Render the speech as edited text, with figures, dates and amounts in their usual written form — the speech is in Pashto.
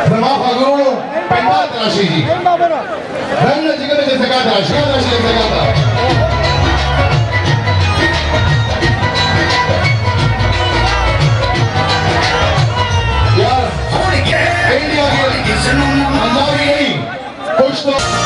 زما خبرونو پندال تراشي دي رنګ جګړه چې زګا تراشي زګا یار انډیا کې الله وی خوش تو